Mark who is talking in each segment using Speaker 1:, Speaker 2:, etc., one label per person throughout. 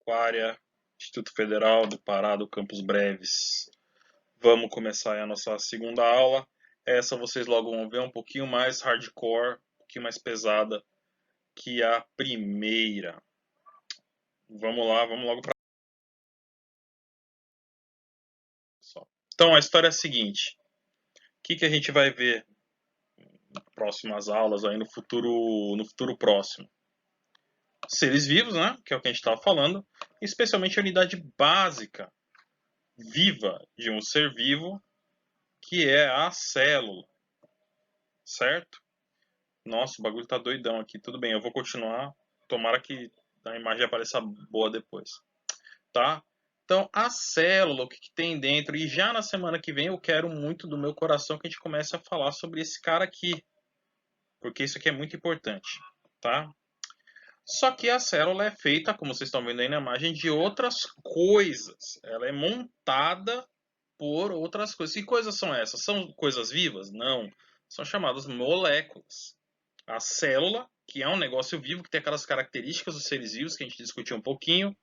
Speaker 1: Agropecuária, Instituto Federal do Pará do Campos Breves. Vamos começar aí a nossa segunda aula. Essa vocês logo vão ver um pouquinho mais hardcore, um pouquinho mais pesada que a primeira. Vamos lá, vamos logo para. Então a história é a seguinte: o que a gente vai ver nas próximas aulas aí no futuro próximo? Seres vivos, né? Que é o que a gente estava falando, especialmente a unidade básica viva de um ser vivo, que é a célula, certo? Nossa, o bagulho tá doidão aqui. Tudo bem, eu vou continuar. Tomara que a imagem apareça boa depois, tá? Então, a célula, o que tem dentro, e já na semana que vem eu quero muito do meu coração que a gente comece a falar sobre esse cara aqui, porque isso aqui é muito importante, tá? Só que a célula é feita, como vocês estão vendo aí na imagem, de outras coisas. Ela é montada por outras coisas. Que coisas são essas? São coisas vivas? Não. São chamadas moléculas. A célula, que é um negócio vivo, que tem aquelas características dos seres vivos que a gente discutiu um pouquinho,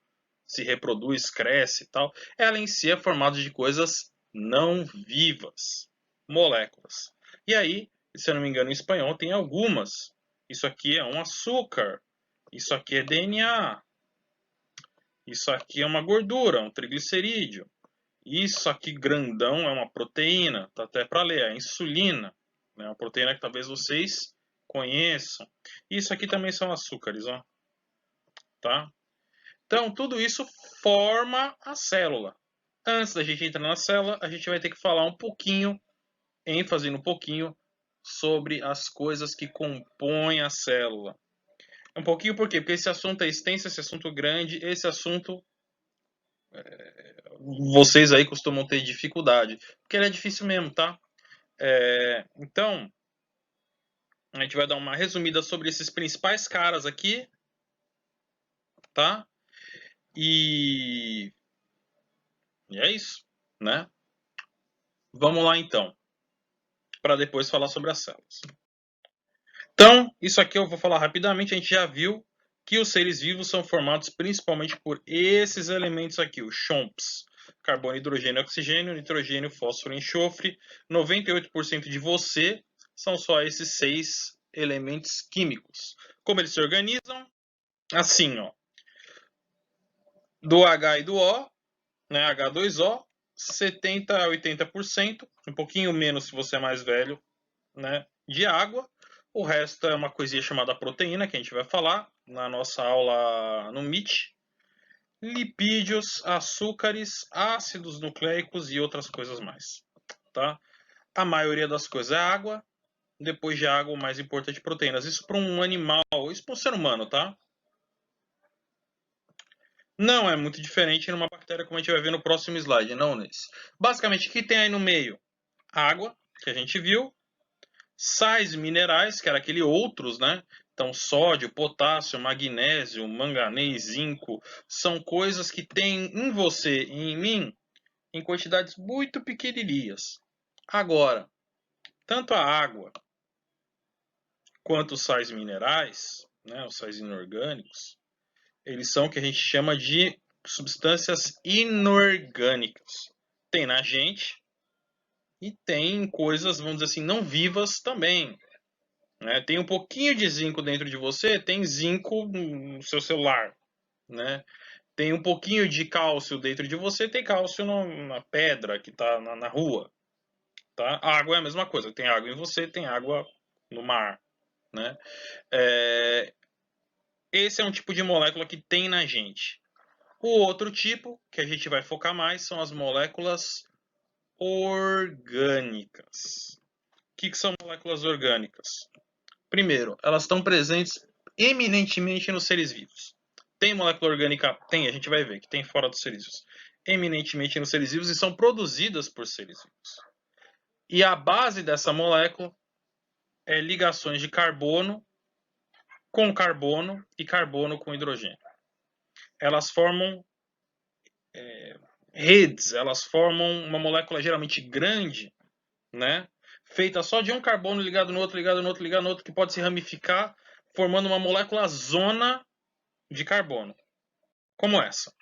Speaker 1: se reproduz, cresce e tal, ela em si é formada de coisas não vivas, moléculas. E aí, se eu não me engano, em espanhol tem algumas. Isso aqui é um açúcar, isso aqui é DNA, isso aqui é uma gordura, um triglicerídeo. Isso aqui grandão é uma proteína, tá até para ler, é a insulina, né? Uma proteína que talvez vocês conheçam. Isso aqui também são açúcares, ó, tá? Então, tudo isso forma a célula. Antes da gente entrar na célula, a gente vai ter que falar um pouquinho, ênfase no pouquinho, sobre as coisas que compõem a célula. Um pouquinho por quê? Porque esse assunto é extenso, esse assunto é grande, esse assunto vocês aí costumam ter dificuldade. Porque ele é difícil mesmo, tá? Então, a gente vai dar uma resumida sobre esses principais caras aqui, tá? E é isso, né? Vamos lá então, para depois falar sobre as células. Então, isso aqui eu vou falar rapidamente. A gente já viu que os seres vivos são formados principalmente por esses elementos aqui, os CHOMPs. Carbono, hidrogênio, oxigênio, nitrogênio, fósforo e enxofre. 98% de você são só esses 6 elementos químicos. Como eles se organizam? Assim, ó. Do H e do O, né, H2O, 70 a 80%, um pouquinho menos se você é mais velho, né, de água. O resto é uma coisinha chamada proteína, que a gente vai falar na nossa aula no MIT. Lipídios, açúcares, ácidos nucleicos e outras coisas mais. Tá? A maioria das coisas é água. Depois de água, o mais importante é proteínas. Isso para um animal, isso para um ser humano, tá? Não é muito diferente numa bactéria, como a gente vai ver no próximo slide, não nesse. Basicamente, o que tem aí no meio? Água, que a gente viu. Sais minerais, que era aquele outros, né? Então, sódio, potássio, magnésio, manganês, zinco, são coisas que tem em você e em mim em quantidades muito pequenininhas. Agora, tanto a água quanto os sais minerais, né, os sais inorgânicos, eles são o que a gente chama de substâncias inorgânicas. Tem na gente e tem coisas, vamos dizer assim, não vivas também. Né? Tem um pouquinho de zinco dentro de você, tem zinco no seu celular. Né? Tem um pouquinho de cálcio dentro de você, tem cálcio na pedra que está na rua. Tá? A água é a mesma coisa, tem água em você, tem água no mar. Né? Esse é um tipo de molécula que tem na gente. O outro tipo, que a gente vai focar mais, são as moléculas orgânicas. O que são moléculas orgânicas? Primeiro, elas estão presentes eminentemente nos seres vivos. Tem molécula orgânica? Tem, a gente vai ver que tem fora dos seres vivos. Eminentemente nos seres vivos e são produzidas por seres vivos. E a base dessa molécula é ligações de carbono com carbono e carbono com hidrogênio. Elas formam redes, elas formam uma molécula geralmente grande, né? Feita só de um carbono ligado no outro, ligado no outro, ligado no outro, que pode se ramificar, formando uma molécula zona de carbono. como essa,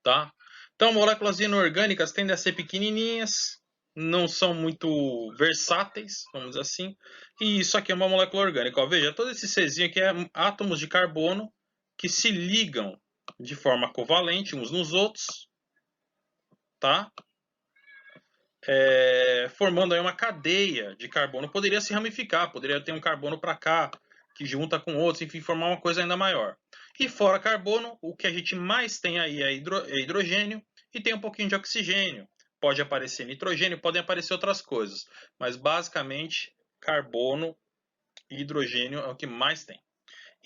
Speaker 1: tá? Então, moléculas inorgânicas tendem a ser pequenininhas, não são muito versáteis, vamos dizer assim. E isso aqui é uma molécula orgânica. Ó, veja, todo esse Czinho aqui é átomos de carbono que se ligam de forma covalente uns nos outros, tá? Formando aí uma cadeia de carbono. Poderia se ramificar, poderia ter um carbono para cá, que junta com outros, enfim, formar uma coisa ainda maior. E fora carbono, o que a gente mais tem aí é hidrogênio e tem um pouquinho de oxigênio. Pode aparecer nitrogênio, podem aparecer outras coisas, mas basicamente carbono e hidrogênio é o que mais tem.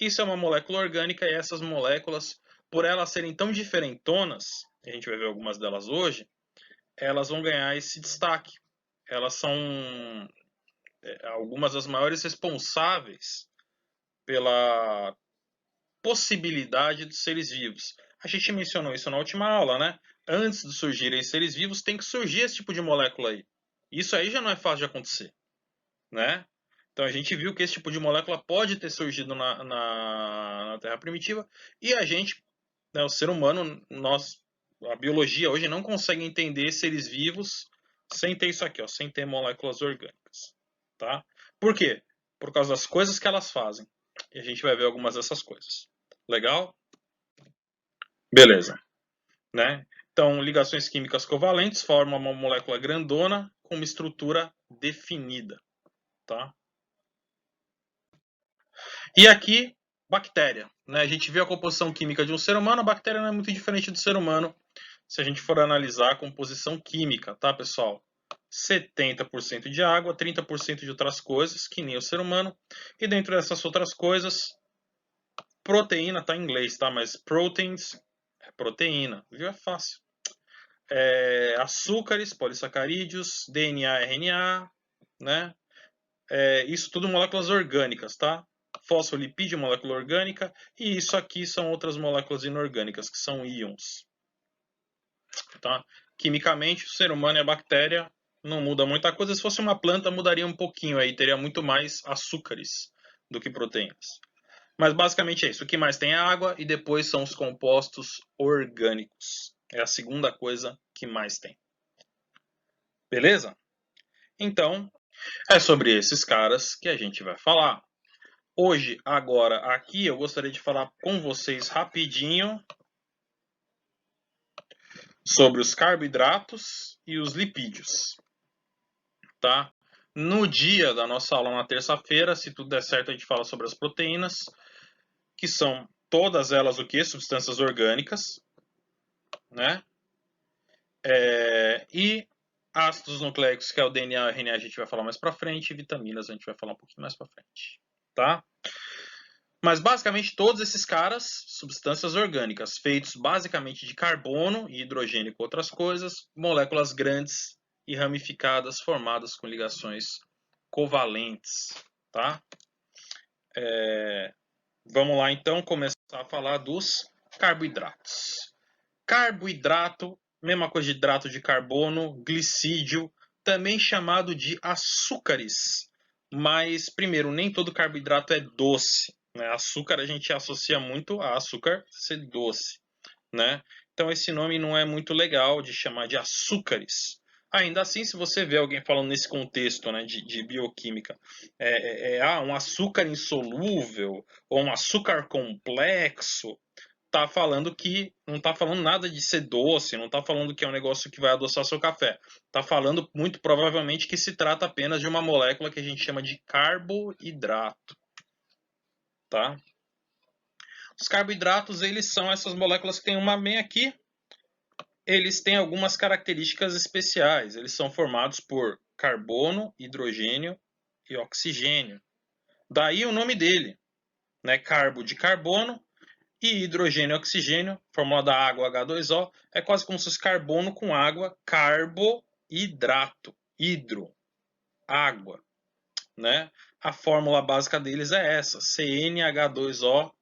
Speaker 1: Isso é uma molécula orgânica e essas moléculas, por elas serem tão diferentonas, a gente vai ver algumas delas hoje, elas vão ganhar esse destaque. Elas são algumas das maiores responsáveis pela possibilidade dos seres vivos. A gente mencionou isso na última aula, né? Antes de surgirem seres vivos, tem que surgir esse tipo de molécula aí. Isso aí já não é fácil de acontecer, né? Então a gente viu que esse tipo de molécula pode ter surgido na Terra primitiva e a gente, né, o ser humano, a biologia hoje não consegue entender seres vivos sem ter isso aqui, ó, sem ter moléculas orgânicas, tá? Por quê? Por causa das coisas que elas fazem. E a gente vai ver algumas dessas coisas. Legal? Beleza, né? Então, ligações químicas covalentes formam uma molécula grandona com uma estrutura definida, tá? E aqui, bactéria, né? A gente vê a composição química de um ser humano, a bactéria não é muito diferente do ser humano, se a gente for analisar a composição química, tá, pessoal? 70% de água, 30% de outras coisas, que nem o ser humano. E dentro dessas outras coisas, proteína tá em inglês, tá? Mas proteins é proteína, viu? É fácil. Açúcares, polissacarídeos, DNA, RNA, né? Isso tudo moléculas orgânicas, tá? Fosfolipídio, molécula orgânica, e isso aqui são outras moléculas inorgânicas, que são íons. Tá? Quimicamente, o ser humano e a bactéria não muda muita coisa. Se fosse uma planta, mudaria um pouquinho aí, teria muito mais açúcares do que proteínas. Mas basicamente é isso. O que mais tem é água e depois são os compostos orgânicos. É a segunda coisa que mais tem. Beleza? Então, é sobre esses caras que a gente vai falar. Hoje, agora, aqui eu gostaria de falar com vocês rapidinho sobre os carboidratos e os lipídios, tá? No dia da nossa aula na terça-feira, se tudo der certo, a gente fala sobre as proteínas, que são todas elas o que? Substâncias orgânicas, né? E ácidos nucleicos, que é o DNA e o RNA, a gente vai falar mais pra frente, e vitaminas a gente vai falar um pouquinho mais pra frente, tá? Mas basicamente todos esses caras, substâncias orgânicas, feitos basicamente de carbono e hidrogênio com outras coisas, moléculas grandes e ramificadas formadas com ligações covalentes, tá? Vamos lá então começar a falar dos carboidratos. Carboidrato, mesma coisa de hidrato de carbono, glicídio, também chamado de açúcares. Mas, primeiro, nem todo carboidrato é doce, né? Açúcar a gente associa muito a açúcar ser doce, né? Então esse nome não é muito legal de chamar de açúcares. Ainda assim, se você vê alguém falando nesse contexto, né, de bioquímica, um açúcar insolúvel ou um açúcar complexo, tá falando que não tá falando nada de ser doce, não tá falando que é um negócio que vai adoçar seu café. Tá falando muito provavelmente que se trata apenas de uma molécula que a gente chama de carboidrato, tá? Os carboidratos, eles são essas moléculas que tem uma bem aqui. Eles têm algumas características especiais. Eles são formados por carbono, hidrogênio e oxigênio. Daí o nome dele, né? Carbo de carbono e hidrogênio e oxigênio, fórmula da água H2O, é quase como se fosse carbono com água, carboidrato, hidro, água, né? A fórmula básica deles é essa, CnH2O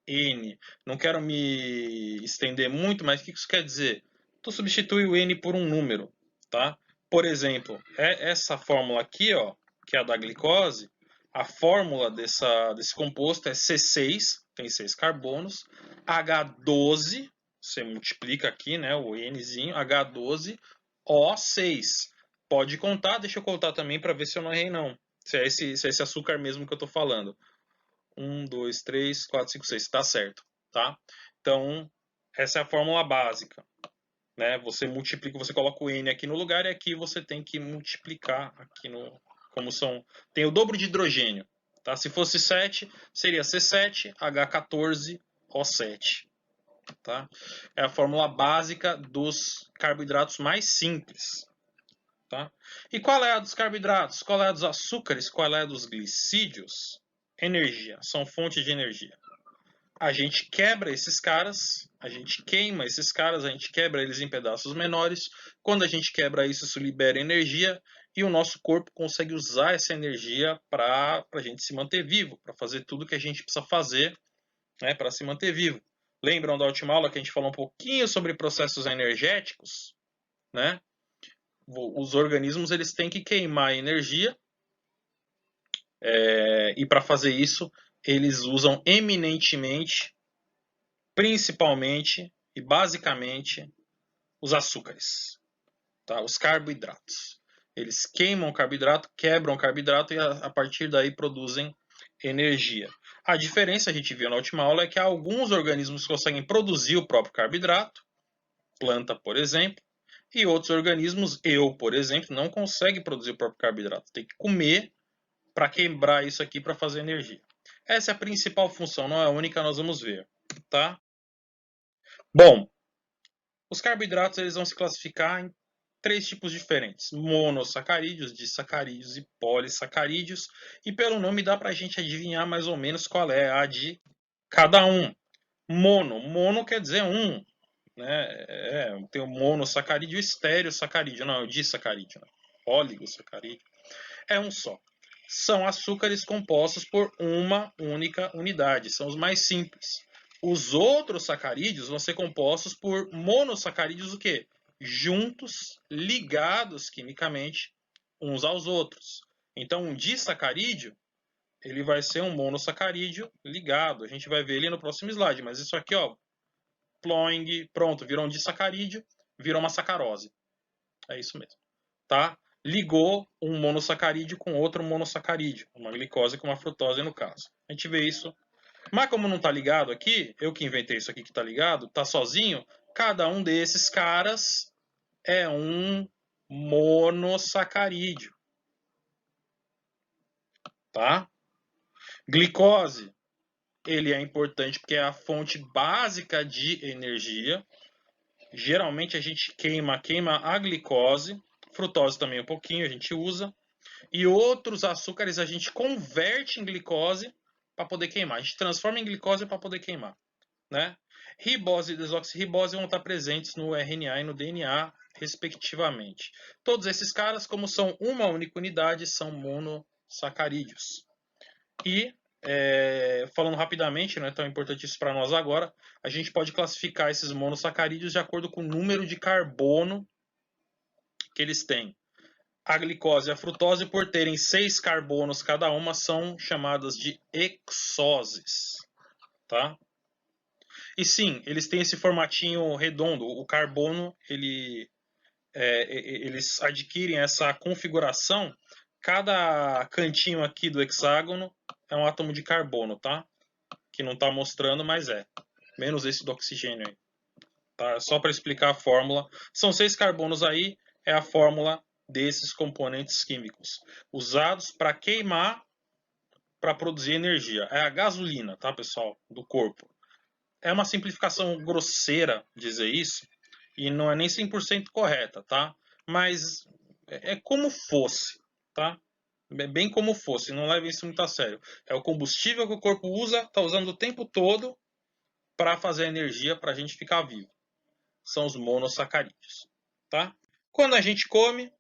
Speaker 1: N. Não quero me estender muito, mas o que isso quer dizer? Tu substitui o N por um número, tá? Por exemplo, essa fórmula aqui, ó, que é a da glicose, a fórmula desse composto é C6 tem 6 carbonos. H12, você multiplica aqui, né, o Nzinho, H12O6. Pode contar, deixa eu contar também para ver se eu não errei não. Se é esse açúcar mesmo que eu estou falando. 1, 2, 3, 4, 5, 6. Tá certo, tá? Então, essa é a fórmula básica. Né? Você multiplica, você coloca o N aqui no lugar e aqui você tem que multiplicar aqui no... Como são... Tem o dobro de hidrogênio. Tá? Se fosse 7, seria C7H14O7. Tá? É a fórmula básica dos carboidratos mais simples. Tá? E qual é a dos carboidratos? Qual é a dos açúcares? Qual é a dos glicídios? Energia. São fontes de energia. A gente quebra esses caras, a gente queima esses caras, a gente quebra eles em pedaços menores. Quando a gente quebra isso, isso libera energia e o nosso corpo consegue usar essa energia para a gente se manter vivo, para fazer tudo que a gente precisa fazer, né, para se manter vivo. Lembram da última aula que a gente falou um pouquinho sobre processos energéticos? Né? Os organismos eles têm que queimar energia e para fazer isso eles usam eminentemente, principalmente e basicamente os açúcares, tá? Os carboidratos. Eles queimam o carboidrato, quebram o carboidrato e a partir daí produzem energia. A diferença, a gente viu na última aula, é que alguns organismos conseguem produzir o próprio carboidrato, planta, por exemplo, e outros organismos, por exemplo, não consegue produzir o próprio carboidrato. Tem que comer para quebrar isso aqui para fazer energia. Essa é a principal função, não é a única, nós vamos ver, tá? Bom, os carboidratos eles vão se classificar em 3 tipos diferentes: monossacarídeos, disacarídeos e polissacarídeos. E pelo nome dá para a gente adivinhar mais ou menos qual é a de cada um. Mono quer dizer um, né? Tem o monossacarídeo e o estereossacarídeo, não, é o disacarídeo, né? Oligosacarídeo. É um só. São açúcares compostos por uma única unidade, são os mais simples. Os outros sacarídeos vão ser compostos por monossacarídeos o quê? Juntos, ligados quimicamente uns aos outros. Então, um disacarídeo, ele vai ser um monossacarídeo ligado. A gente vai ver ele no próximo slide, mas isso aqui, ó, ploing, pronto, virou um disacarídeo, virou uma sacarose. É isso mesmo, tá? Ligou um monossacarídeo com outro monossacarídeo, uma glicose com uma frutose no caso. A gente vê isso. Mas como não está ligado aqui, eu que inventei isso aqui que está ligado, está sozinho, cada um desses caras é um monossacarídeo. Tá? Glicose, ele é importante porque é a fonte básica de energia. Geralmente a gente queima a glicose, frutose também um pouquinho a gente usa. E outros açúcares a gente converte em glicose para poder queimar. A gente transforma em glicose para poder queimar. Né? Ribose e desoxirribose vão estar presentes no RNA e no DNA, respectivamente. Todos esses caras, como são uma única unidade, são monossacarídeos. E, falando rapidamente, não é tão importante isso para nós agora, a gente pode classificar esses monossacarídeos de acordo com o número de carbono que eles têm. A glicose e a frutose, por terem 6 carbonos cada uma, são chamadas de hexoses. Tá? E sim, eles têm esse formatinho redondo. O carbono, eles adquirem essa configuração. Cada cantinho aqui do hexágono é um átomo de carbono, tá? Que não está mostrando, mas é. Menos esse do oxigênio aí. Tá? Só para explicar a fórmula. São 6 carbonos aí, é a fórmula desses componentes químicos. Usados para queimar, para produzir energia. É a gasolina, tá, pessoal? Do corpo. É uma simplificação grosseira dizer isso, e não é nem 100% correta, tá? Mas é como fosse, tá? É bem como fosse, não leve isso muito a sério. É o combustível que o corpo usa, está usando o tempo todo para fazer energia para a gente ficar vivo. São os monossacarídeos, tá? Quando a gente come,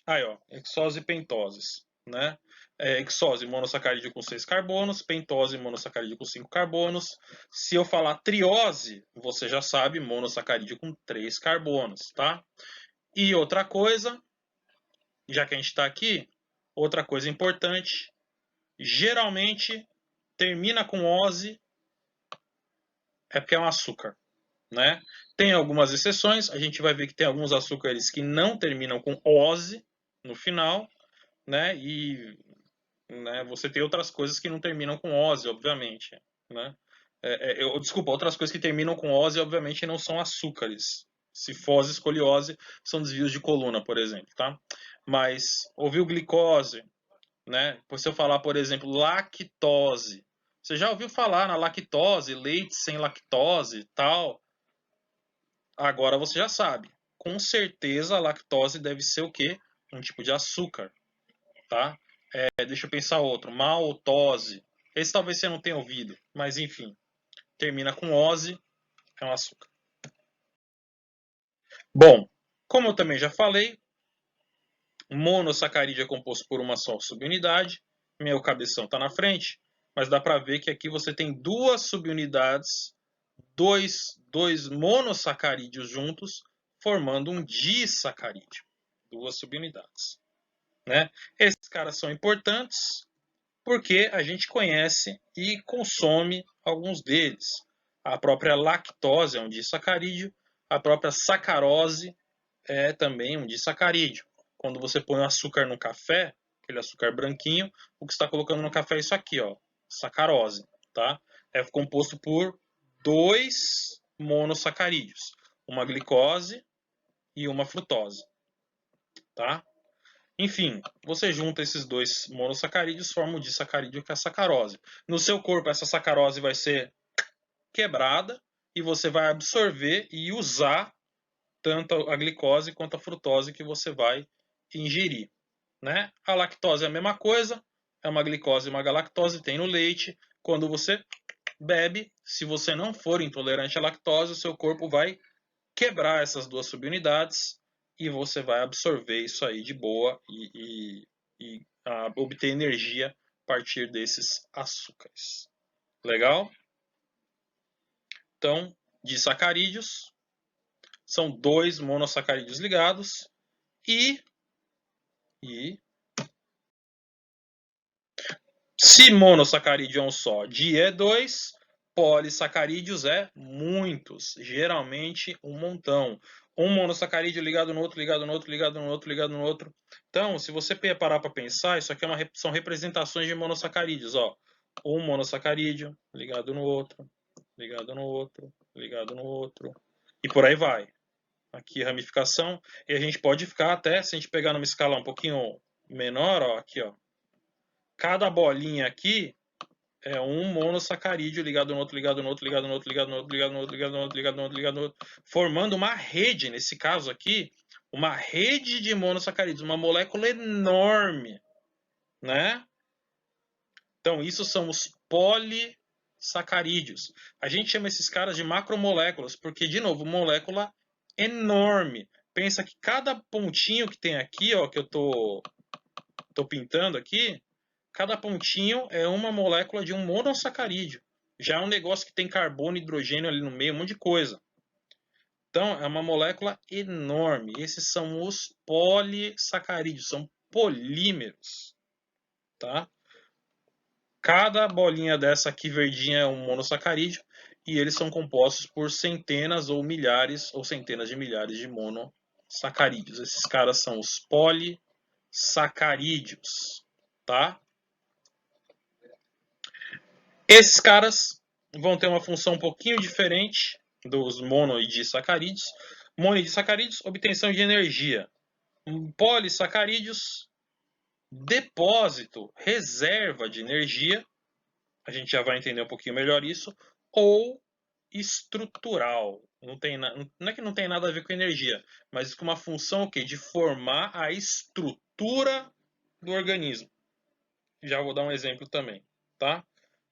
Speaker 1: aí ó, hexose e pentoses, né? Hexose, monossacarídeo com 6 carbonos, pentose, monossacarídeo com 5 carbonos. Se eu falar triose, você já sabe, monossacarídeo com 3 carbonos, tá? E outra coisa, já que a gente está aqui, outra coisa importante, geralmente termina com ose é porque é um açúcar, né? Tem algumas exceções, a gente vai ver que tem alguns açúcares que não terminam com -ose no final, né? E né, você tem outras coisas que não terminam com -ose, obviamente, né? Desculpa, outras coisas que terminam com -ose, obviamente, não são açúcares. Cifose, escoliose são desvios de coluna, por exemplo, tá? Mas ouviu glicose, né? Se eu falar, por exemplo, lactose, você já ouviu falar na lactose, leite sem lactose e tal? Agora você já sabe. Com certeza a lactose deve ser o quê? Um tipo de açúcar, tá? Deixa eu pensar outro. Maltose. Esse talvez você não tenha ouvido, mas enfim. Termina com ose, é um açúcar. Bom, como eu também já falei, monossacarídeo é composto por uma só subunidade. Meu cabeção está na frente, mas dá para ver que aqui você tem duas subunidades, dois monossacarídeos juntos, formando um disacarídeo. Duas subunidades. Né? Esses caras são importantes porque a gente conhece e consome alguns deles. A própria lactose é um disacarídeo, a própria sacarose é também um disacarídeo. Quando você põe o açúcar no café, aquele açúcar branquinho, o que está colocando no café é isso aqui, ó, sacarose, tá? É composto por dois monossacarídeos, uma glicose e uma frutose, tá? Enfim, você junta esses dois monossacarídeos, forma o disacarídeo, que é a sacarose. No seu corpo, essa sacarose vai ser quebrada e você vai absorver e usar tanto a glicose quanto a frutose que você vai ingerir. Né? A lactose é a mesma coisa, é uma glicose e uma galactose, tem no leite. Quando você bebe, se você não for intolerante à lactose, o seu corpo vai quebrar essas duas subunidades e você vai absorver isso aí de boa e obter energia a partir desses açúcares. Legal? Então, disacarídeos são dois monossacarídeos ligados e se monossacarídeo é um só, di é dois, polissacarídeos é muitos, geralmente um montão. Um monossacarídeo ligado no outro, ligado no outro, ligado no outro, ligado no outro. Então, se você parar para pensar, isso aqui são representações de monossacarídeos. Ó. Um monossacarídeo ligado no outro, ligado no outro, ligado no outro. E por aí vai. Aqui ramificação. E a gente pode ficar até, se a gente pegar numa escala um pouquinho menor, ó, aqui, ó. Cada bolinha aqui é um monossacarídeo ligado no outro, ligado no outro, ligado no outro, ligado no outro, ligado no outro, ligado no outro, ligado no outro, ligado no outro, formando uma rede, nesse caso aqui, uma rede de monossacarídeos, uma molécula enorme, né? Então, isso são os polissacarídeos. A gente chama esses caras de macromoléculas, porque, de novo, molécula enorme. Pensa que cada pontinho que tem aqui, ó, que eu tô pintando aqui, cada pontinho é uma molécula de um monossacarídeo. Já é um negócio que tem carbono e hidrogênio ali no meio, um monte de coisa. Então, é uma molécula enorme. Esses são os polissacarídeos, são polímeros. Tá? Cada bolinha dessa aqui verdinha é um monossacarídeo e eles são compostos por centenas ou milhares ou centenas de milhares de monossacarídeos. Esses caras são os polissacarídeos. Tá? Esses caras vão ter uma função um pouquinho diferente dos mono e disacarídeos. Mono e disacarídeos, obtenção de energia. Polissacarídeos, depósito, reserva de energia. A gente já vai entender um pouquinho melhor isso. Ou estrutural. Não é que não tem nada a ver com energia, mas com uma função o quê? De formar a estrutura do organismo. Já vou dar um exemplo também. Tá?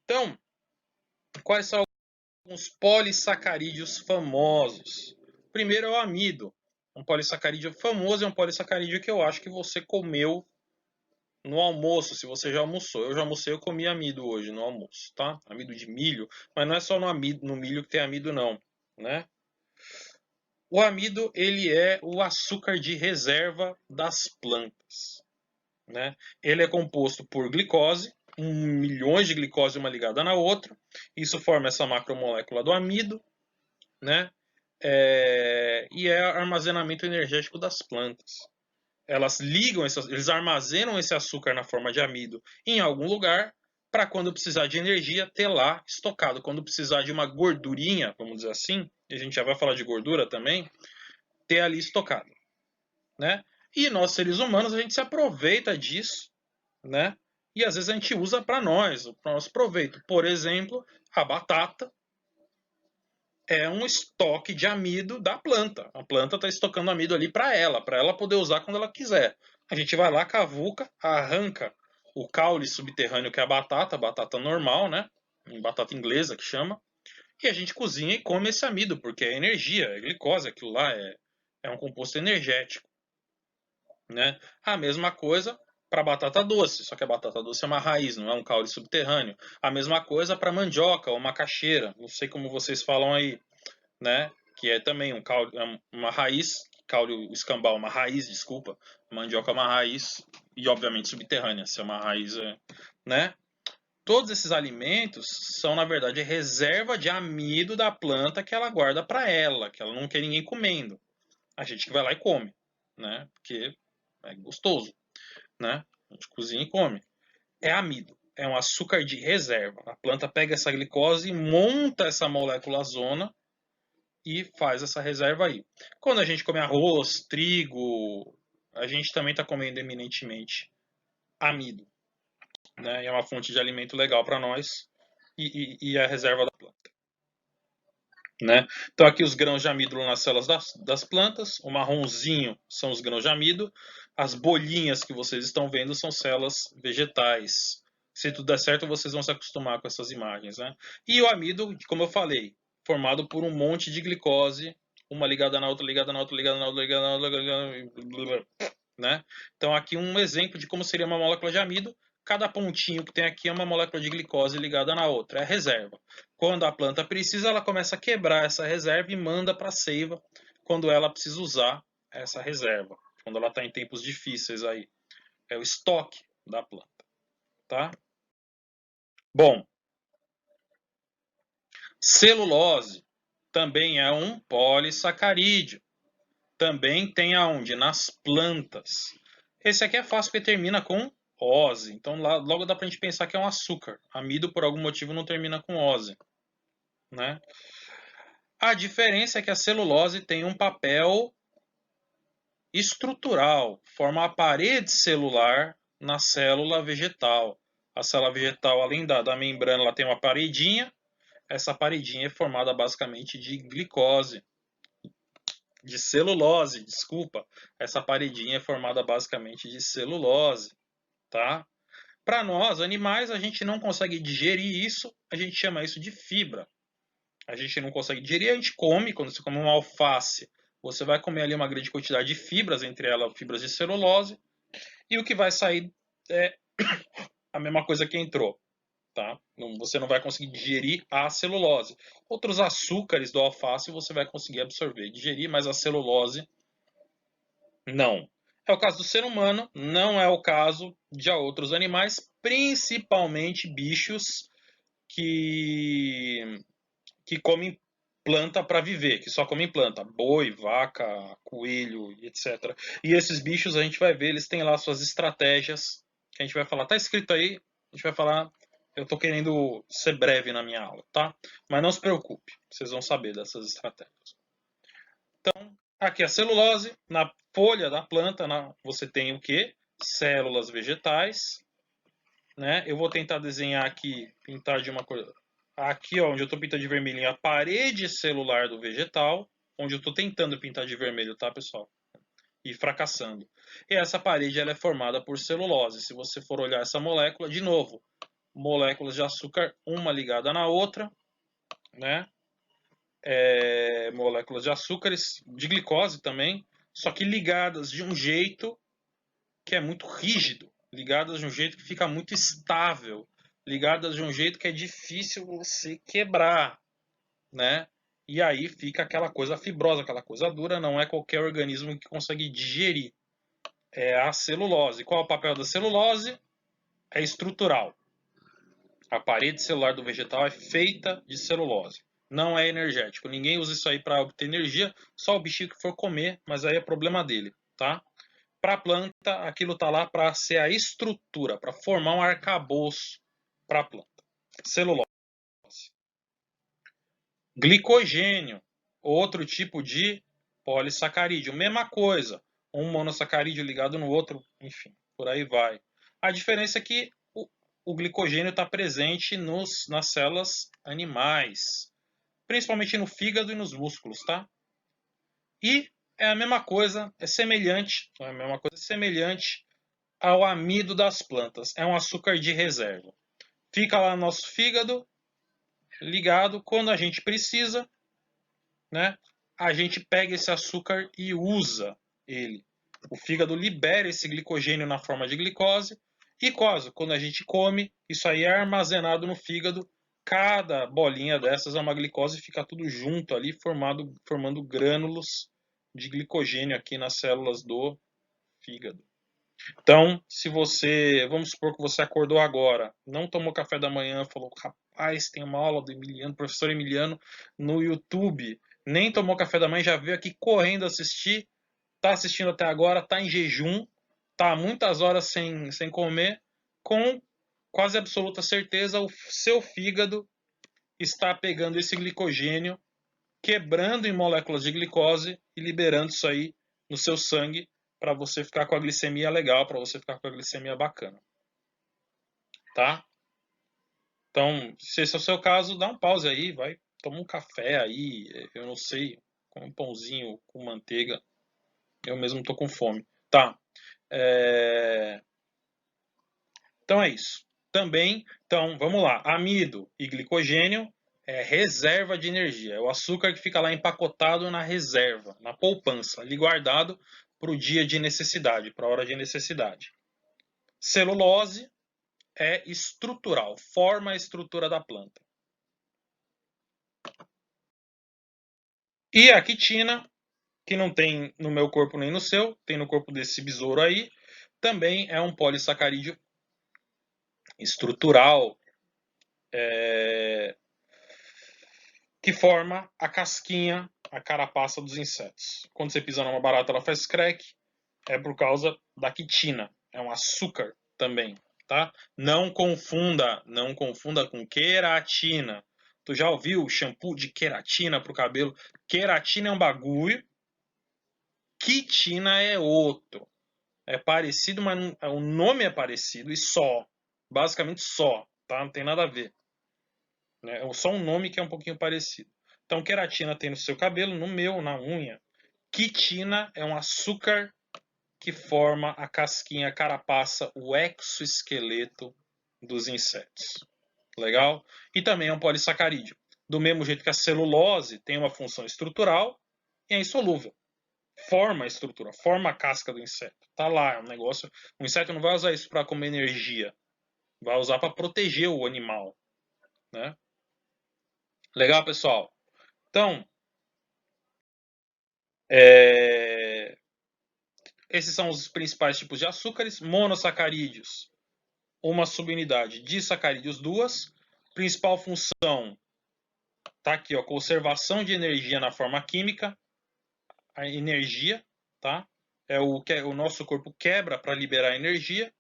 Speaker 1: Então, quais são alguns polissacarídeos famosos? Primeiro é o amido. Um polissacarídeo famoso é um polissacarídeo que eu acho que você comeu no almoço, se você já almoçou. Eu já almocei, eu comi amido hoje no almoço, tá? Amido de milho, mas não é só no milho que tem amido não, né? O amido, ele é o açúcar de reserva das plantas, né? Ele é composto por glicose, milhões de glicose uma ligada na outra. Isso forma essa macromolécula do amido, né? E é armazenamento energético das plantas. Elas ligam, eles armazenam esse açúcar na forma de amido em algum lugar para quando precisar de energia ter lá estocado. Quando precisar de uma gordurinha, vamos dizer assim, e a gente já vai falar de gordura também, ter ali estocado, né? E nós seres humanos a gente se aproveita disso, né? E às vezes a gente usa para nosso proveito. Por exemplo, a batata é um estoque de amido da planta. A planta está estocando amido ali para ela poder usar quando ela quiser. A gente vai lá, cavuca, arranca o caule subterrâneo que é a batata normal, né? Batata inglesa que chama. E a gente cozinha e come esse amido, porque é energia, é glicose, aquilo lá é um composto energético, né? A mesma coisa para batata doce, só que a batata doce é uma raiz, não é um caule subterrâneo. A mesma coisa para mandioca ou macaxeira, não sei como vocês falam aí, né? Que é também um caule, uma raiz, caule escambau, uma raiz, desculpa. Mandioca é uma raiz e obviamente subterrânea, se é uma raiz, né? Todos esses alimentos são na verdade reserva de amido da planta que ela guarda para ela, que ela não quer ninguém comendo. A gente que vai lá e come, né? Porque é gostoso, né? A gente cozinha e come. É amido, é um açúcar de reserva. A planta pega essa glicose, monta essa molécula zona e faz essa reserva aí. Quando a gente come arroz, trigo, a gente também está comendo eminentemente amido, né? É uma fonte de alimento legal para nós e é a reserva da planta, né? Então aqui os grãos de amido nas células das plantas, o marronzinho são os grãos de amido, as bolinhas que vocês estão vendo são células vegetais. Se tudo der certo, vocês vão se acostumar com essas imagens, né? E o amido, como eu falei, formado por um monte de glicose, uma ligada na outra, ligada na outra, ligada na outra, ligada na outra, né? Então aqui um exemplo de como seria uma molécula de amido. Cada pontinho que tem aqui é uma molécula de glicose ligada na outra, é a reserva. Quando a planta precisa, ela começa a quebrar essa reserva e manda para a seiva quando ela precisa usar essa reserva. Quando ela está em tempos difíceis aí. É o estoque da planta, tá? Bom, celulose também é um polissacarídeo. Também tem aonde? Nas plantas. Esse aqui é fácil porque termina com ose. Então logo dá pra gente pensar que é um açúcar. Amido por algum motivo não termina com ose, né? A diferença é que a celulose tem um papel estrutural, forma a parede celular na célula vegetal. A célula vegetal, além da membrana, ela tem uma paredinha. Essa paredinha é formada basicamente de glicose, de celulose, desculpa. Essa paredinha é formada basicamente de celulose, tá? Para nós, animais, a gente não consegue digerir isso, a gente chama isso de fibra. A gente não consegue digerir, a gente come, quando você come uma alface, você vai comer ali uma grande quantidade de fibras, entre elas fibras de celulose, e o que vai sair é a mesma coisa que entrou, tá? Você não vai conseguir digerir a celulose. Outros açúcares do alface você vai conseguir absorver e digerir, mas a celulose não. É o caso do ser humano, não é o caso de outros animais, principalmente bichos que, que comem planta para viver, que só comem planta, boi, vaca, coelho, etc. E esses bichos a gente vai ver, eles têm lá suas estratégias, que a gente vai falar, tá escrito aí, a gente vai falar, eu tô querendo ser breve na minha aula, tá? Mas não se preocupe, vocês vão saber dessas estratégias. Então, aqui a celulose, na folha da planta, você tem o que? Células vegetais, né? Eu vou tentar desenhar aqui, pintar de uma cor. Aqui, ó, onde eu estou pintando de vermelho, a parede celular do vegetal, onde eu estou tentando pintar de vermelho, tá, pessoal? E fracassando. E essa parede ela é formada por celulose. Se você for olhar essa molécula, de novo, moléculas de açúcar, uma ligada na outra, né? Moléculas de açúcares, de glicose também, só que ligadas de um jeito que é muito rígido, ligadas de um jeito que fica muito estável, ligadas de um jeito que é difícil você quebrar, né? E aí fica aquela coisa fibrosa, aquela coisa dura, não é qualquer organismo que consegue digerir. É a celulose. Qual é o papel da celulose? É estrutural. A parede celular do vegetal é feita de celulose. Não é energético. Ninguém usa isso aí para obter energia, só o bichinho que for comer, mas aí é problema dele, tá? Para a planta, aquilo tá lá para ser a estrutura, para formar um arcabouço para a planta. Celulose. Glicogênio, outro tipo de polissacarídeo. Mesma coisa, um monossacarídeo ligado no outro, enfim, por aí vai. A diferença é que o glicogênio está presente nas células animais, principalmente no fígado e nos músculos, tá? E é a mesma coisa, é semelhante, não é a mesma coisa, é semelhante ao amido das plantas. É um açúcar de reserva. Fica lá no nosso fígado, ligado, quando a gente precisa, né? A gente pega esse açúcar e usa ele. O fígado libera esse glicogênio na forma de glicose e quando a gente come, isso aí é armazenado no fígado. Cada bolinha dessas é uma glicose e fica tudo junto ali, formando grânulos de glicogênio aqui nas células do fígado. Então, se você, vamos supor que você acordou agora, não tomou café da manhã, falou, rapaz, tem uma aula do Emiliano, professor Emiliano, no YouTube, nem tomou café da manhã, já veio aqui correndo assistir, tá assistindo até agora, tá em jejum, tá muitas horas sem comer, com quase absoluta certeza o seu fígado está pegando esse glicogênio, quebrando em moléculas de glicose e liberando isso aí no seu sangue para você ficar com a glicemia legal, para você ficar com a glicemia bacana. Tá? Então, se esse é o seu caso, dá um pause aí, vai, toma um café aí, eu não sei, com um pãozinho com manteiga. Eu mesmo tô com fome. Tá. Então é isso. Também, então, vamos lá. Amido e glicogênio é reserva de energia. É o açúcar que fica lá empacotado na reserva, na poupança, ali guardado para o dia de necessidade, para a hora de necessidade. Celulose é estrutural, forma a estrutura da planta. E a quitina, que não tem no meu corpo nem no seu, tem no corpo desse besouro aí, também é um polissacarídeo estrutural, que forma a casquinha, a carapaça dos insetos. Quando você pisa numa barata, ela faz crack, é por causa da quitina. É um açúcar também, tá? Não confunda com queratina. Tu já ouviu shampoo de queratina pro cabelo? Queratina é um bagulho, quitina é outro. É parecido, mas o nome é parecido e só. Basicamente só, tá? Não tem nada a ver. É só um nome que é um pouquinho parecido. Então, queratina tem no seu cabelo, no meu, na unha. Quitina é um açúcar que forma a casquinha, a carapaça, o exoesqueleto dos insetos. Legal? E também é um polissacarídeo. Do mesmo jeito que a celulose tem uma função estrutural e é insolúvel. Forma a estrutura, forma a casca do inseto. Tá lá, é um negócio. O inseto não vai usar isso para comer energia. Vai usar para proteger o animal. Né? Legal, pessoal? Então, esses são os principais tipos de açúcares. Monossacarídeos, uma subunidade. Disacarídeos, duas. Principal função tá aqui, ó, conservação de energia na forma química. A energia, tá? É o que o nosso corpo quebra para liberar energia.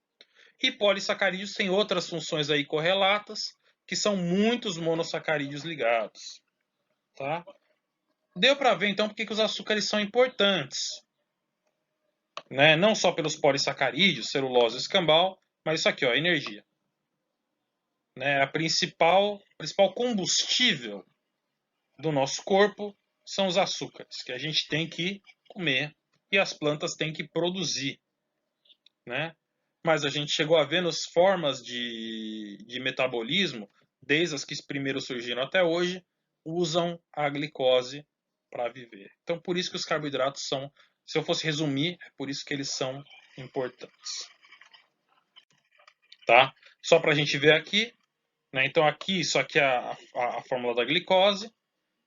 Speaker 1: E polissacarídeos têm outras funções aí correlatas, que são muitos monossacarídeos ligados, tá? Deu para ver então porque que os açúcares são importantes, né? Não só pelos polissacarídeos, celulose e escambau, mas isso aqui, ó, energia. Né? A principal combustível do nosso corpo são os açúcares, que a gente tem que comer e as plantas têm que produzir. Né? Mas a gente chegou a ver nas formas de metabolismo, desde as que primeiro surgiram até hoje, usam a glicose para viver. Então, por isso que os carboidratos são, se eu fosse resumir, é por isso que eles são importantes. Tá? Só para a gente ver aqui, né? Então aqui, isso aqui é a fórmula da glicose,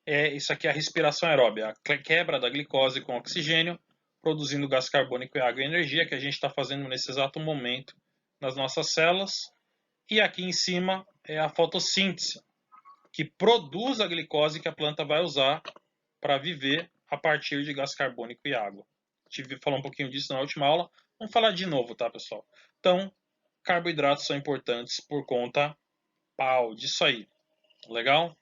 Speaker 1: isso aqui é a respiração aeróbia, a quebra da glicose com oxigênio, produzindo gás carbônico e água e energia, que a gente está fazendo nesse exato momento nas nossas células. E aqui em cima é a fotossíntese, que produz a glicose que a planta vai usar para viver a partir de gás carbônico e água. Tive que falar um pouquinho disso na última aula. Vamos falar de novo, tá, pessoal? Então, carboidratos são importantes por conta disso aí. Legal?